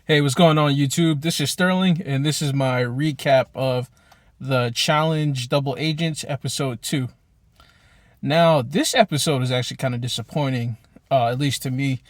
Hey, what's going on, YouTube? This is Sterling, and this is my recap of the Challenge Double Agents episode 2. Now, this episode is actually kind of disappointing, at least to me.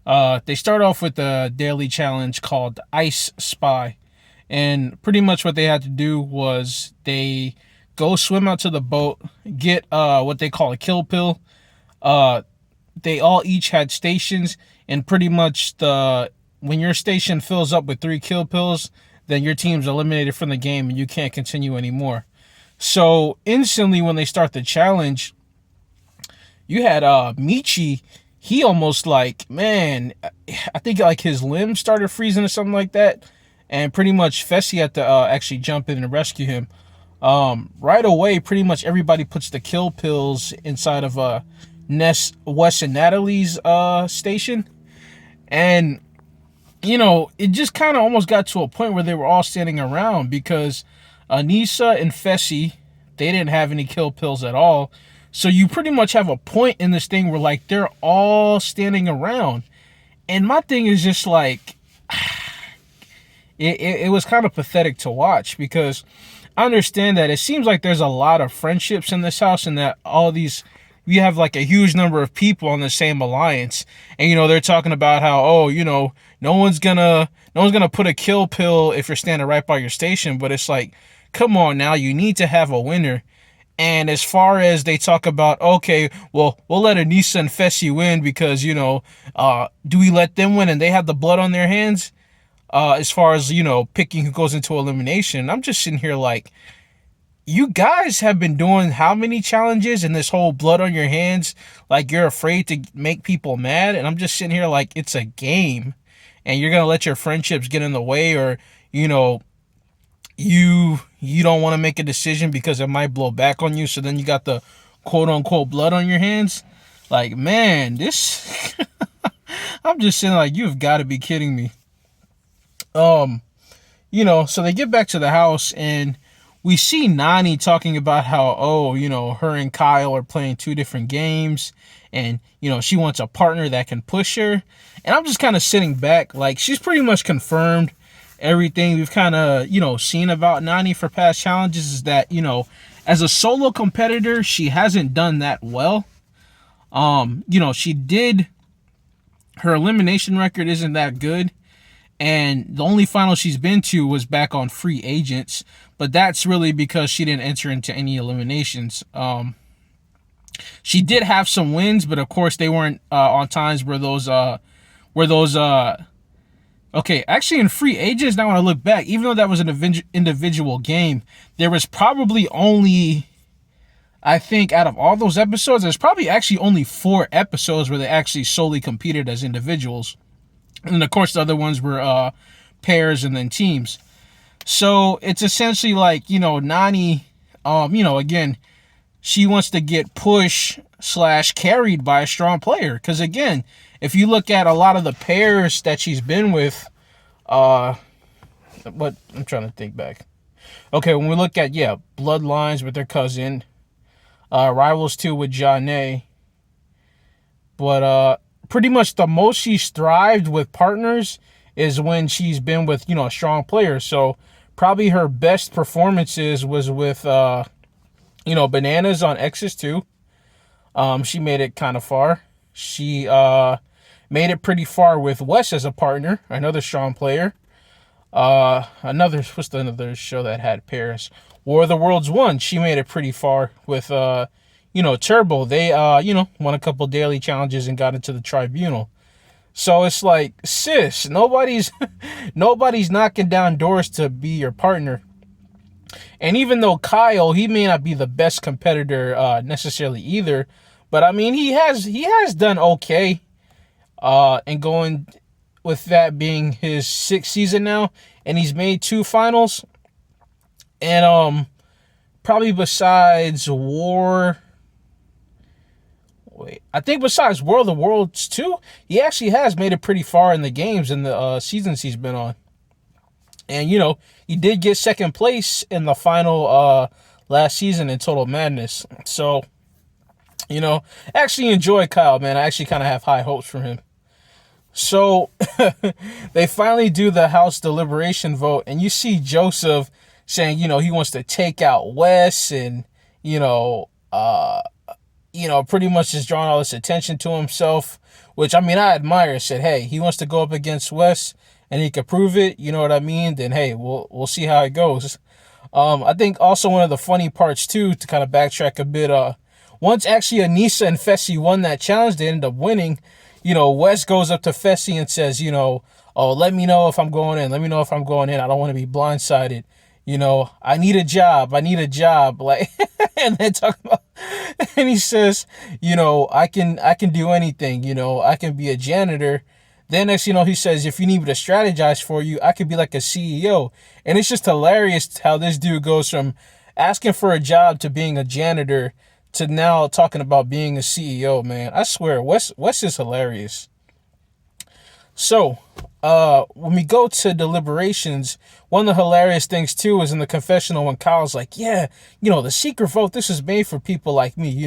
They start off with a daily challenge called Ice Spy, and pretty much what they had to do was they go swim out to the boat, get what they call a kill pill. They all each had stations, and pretty much when your station fills up with 3 kill pills, then your team's eliminated from the game and you can't continue anymore. So instantly when they start the challenge, you had Michi. He almost I think like his limbs started freezing or something like that, and pretty much Fessy had to actually jump in and rescue him. Right away, pretty much everybody puts the kill pills inside of Ness, Wes, and Natalie's station, and it just kind of almost got to a point where they were all standing around because Aneesa and Fessy, they didn't have any kill pills at all. So you pretty much have a point in this thing where like they're all standing around. And my thing is just like, it was kind of pathetic to watch because I understand that it seems like there's a lot of friendships in this house and that you have like a huge number of people on the same alliance, and they're talking about how no one's gonna put a kill pill if you're standing right by your station, but it's like, come on now, you need to have a winner. And as far as they talk about, okay, well, we'll let Aneesa and Fessy win because do we let them win and they have the blood on their hands? As far as picking who goes into elimination, I'm just sitting here like, you guys have been doing how many challenges and this whole blood on your hands, like you're afraid to make people mad, and I'm just sitting here like it's a game and you're gonna let your friendships get in the way, or you don't want to make a decision because it might blow back on you, so then you got the quote unquote blood on your hands. Like, man, this I'm just saying, like, you've got to be kidding me. So they get back to the house and we see Nany talking about how, her and Kyle are playing 2 different games, and, she wants a partner that can push her. And I'm just kind of sitting back, like, she's pretty much confirmed everything we've kind of, seen about Nany for past challenges, is that, as a solo competitor, she hasn't done that well. Her elimination record isn't that good. And the only final she's been to was back on Free Agents, but that's really because she didn't enter into any eliminations. She did have some wins, but of course they weren't on times where okay, actually in Free Agents, now when I look back, even though that was an individual game, there was probably only, I think out of all those episodes, there's probably actually only 4 episodes where they actually solely competed as individuals. And of course, the other ones were pairs and then teams. So it's essentially like, Nany, again, she wants to get push/carried by a strong player. Because again, if you look at a lot of the pairs that she's been with, I'm trying to think back. Okay, when we look at, Bloodlines with their cousin, Rivals 2 with Janae, but pretty much the most she's thrived with partners is when she's been with, a strong player. So probably her best performances was with, Bananas on Exes 2. She made it kind of far. She made it pretty far with Wes as a partner, another strong player. What's another show that had pairs? War of the Worlds 1. She made it pretty far with, Turbo. They, won a couple daily challenges and got into the tribunal. So it's like, sis, nobody's knocking down doors to be your partner. And even though Kyle, he may not be the best competitor necessarily either, but I mean, he has done okay. And going with that being his 6th season now, and he's made 2 finals. And probably besides I think besides War of the Worlds 2, he actually has made it pretty far in the games in the seasons he's been on. And, he did get 2nd place in the final last season in Total Madness. So, actually enjoy Kyle, man. I actually kind of have high hopes for him. So they finally do the House deliberation vote, and you see Joseph saying, he wants to take out Wes, and you know, pretty much just drawing all this attention to himself. Which, I mean, I admire. Said, hey, he wants to go up against Wes, and he could prove it. You know what I mean? Then hey, we'll see how it goes. I think also one of the funny parts too, to kind of backtrack a bit. Once actually Aneesa and Fessy won that challenge, they ended up winning. Wes goes up to Fessy and says, oh, let me know if I'm going in. Let me know if I'm going in. I don't want to be blindsided. I need a job. I need a job. Like, and then talk about, and he says, I can do anything. I can be a janitor. Then next, he says, if you need me to strategize for you, I could be like a CEO. And it's just hilarious how this dude goes from asking for a job to being a janitor to now talking about being a CEO, man. I swear, Wes is hilarious. So, when we go to deliberations, one of the hilarious things too is in the confessional when Kyle's like, yeah, the secret vote, this is made for people like me.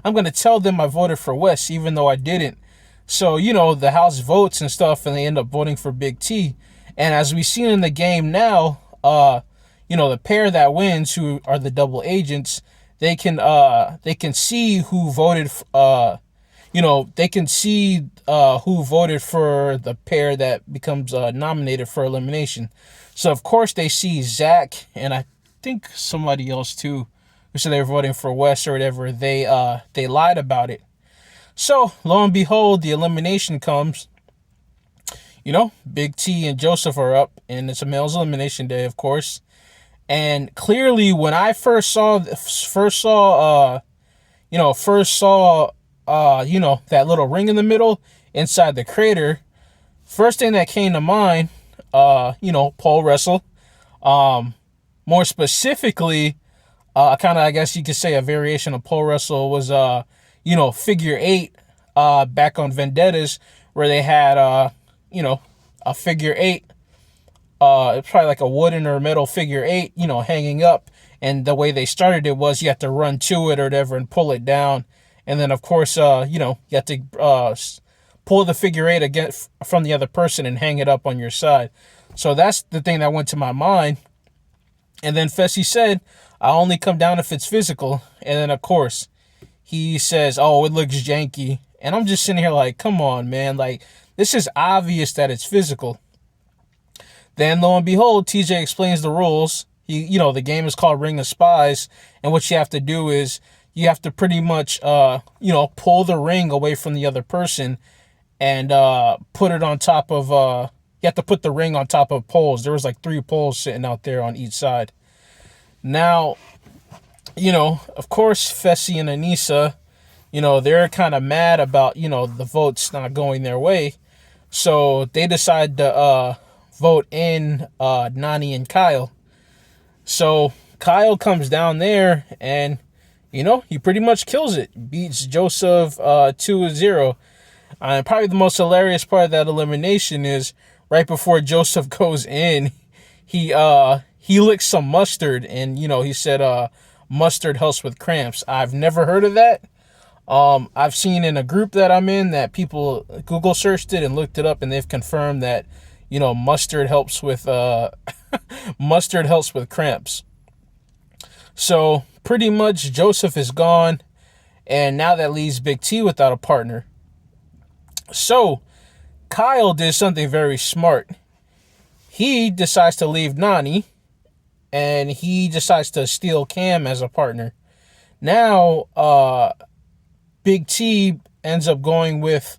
I'm going to tell them I voted for Wes, even though I didn't. So, the House votes and stuff, and they end up voting for Big T. And as we've seen in the game now, the pair that wins, who are the double agents, they can see who voted, they can see who voted for the pair that becomes nominated for elimination. So, of course, they see Zach, and I think somebody else, too, who said they were voting for Wes or whatever. They lied about it. So, lo and behold, the elimination comes. Big T and Joseph are up, and it's a male's elimination day, of course. And clearly, when I first saw that little ring in the middle inside the crater, first thing that came to mind, pole wrestle. More specifically, kind of, I guess you could say a variation of pole wrestle was, figure eight, back on Vendettas, where they had, a figure eight. It's probably like a wooden or metal figure eight, hanging up. And the way they started it was you have to run to it or whatever and pull it down. And then, of course, you have to pull the figure eight again from the other person and hang it up on your side. So that's the thing that went to my mind. And then Fessy said, I only come down if it's physical. And then, of course, he says, oh, it looks janky. And I'm just sitting here like, come on, man. Like, this is obvious that it's physical. Then, lo and behold, TJ explains the rules. The game is called Ring of Spies. And what you have to do is you have to pretty much, pull the ring away from the other person and put it on top of, you have to put the ring on top of poles. There was like 3 poles sitting out there on each side. Now, of course, Fessy and Aneesa, they're kind of mad about, the votes not going their way. So they decide to vote in Nany and Kyle. So Kyle comes down there and, he pretty much kills it. Beats Joseph 2-0. And probably the most hilarious part of that elimination is right before Joseph goes in, he licks some mustard, and he said mustard helps with cramps. I've never heard of that. I've seen in a group that I'm in that people Google searched it and looked it up, and they've confirmed that mustard helps with mustard helps with cramps. So pretty much Joseph is gone, and now that leaves Big T without a partner. So Kyle did something very smart. He decides to leave Nany, and he decides to steal Cam as a partner. Now, Big T ends up going with,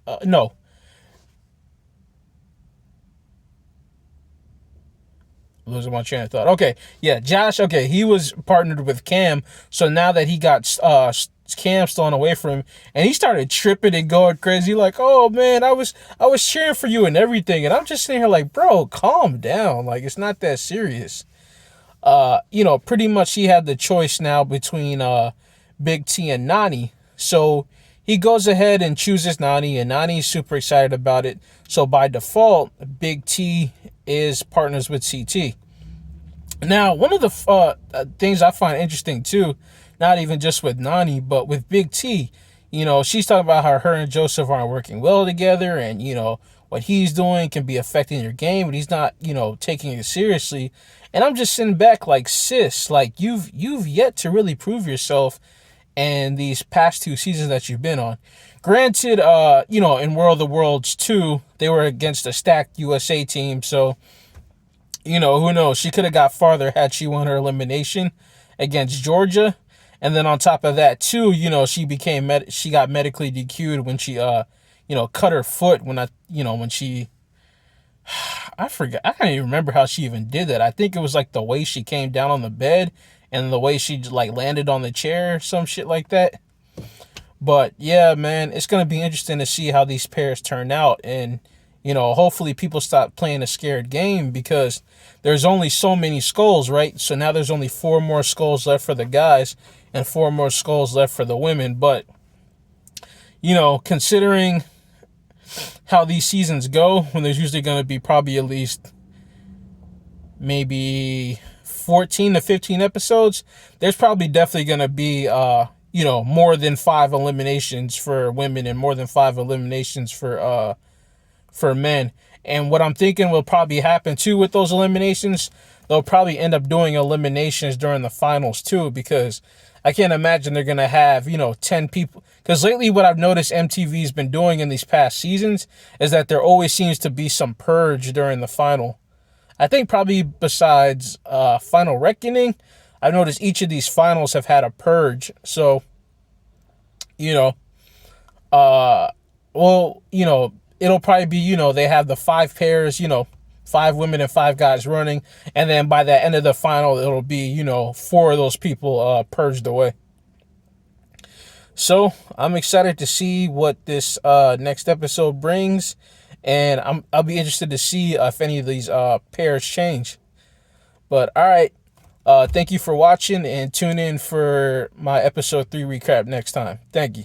losing my train of thought. Okay, yeah, Josh, okay, he was partnered with Cam, so now that he got Cam stolen away from him, and he started tripping and going crazy, like, oh man, I was cheering for you and everything, and I'm just sitting here like, bro, calm down, like, it's not that serious. Pretty much he had the choice now between Big T and Nany, so he goes ahead and chooses Nany, and Nany's super excited about it. So by default, Big T is partners with CT. Now, one of the things I find interesting too, not even just with Nany, but with Big T, she's talking about how her and Joseph aren't working well together, and what he's doing can be affecting your game, but he's not, taking it seriously. And I'm just sitting back like, sis, like you've yet to really prove yourself in these past 2 seasons that you've been on. Granted, in World of Worlds 2, they were against a stacked USA team, so, who knows? She could have got farther had she won her elimination against Georgia. And then on top of that, too, she she got medically DQ'd when she, cut her foot when she, I forgot, I can't even remember how she even did that. I think it was like the way she came down on the bed and the way she like landed on the chair, some shit like that. But yeah, man, it's going to be interesting to see how these pairs turn out. And, hopefully people stop playing a scared game, because there's only so many skulls, right? So now there's only 4 more skulls left for the guys and 4 more skulls left for the women. But, considering how these seasons go, when there's usually going to be probably at least maybe 14 to 15 episodes, there's probably definitely going to be, more than 5 eliminations for women and more than 5 eliminations for men. And what I'm thinking will probably happen too with those eliminations, they'll probably end up doing eliminations during the finals too, because I can't imagine they're going to have, 10 people. Because lately what I've noticed MTV's been doing in these past seasons is that there always seems to be some purge during the final. I think probably besides Final Reckoning, I've noticed each of these finals have had a purge. So, it'll probably be, they have the 5 pairs, 5 women and 5 guys running. And then by the end of the final, it'll be, 4 of those people purged away. So I'm excited to see what this next episode brings. And I'll be interested to see if any of these pairs change. But all right. Thank you for watching, and tune in for my episode 3 recap next time. Thank you.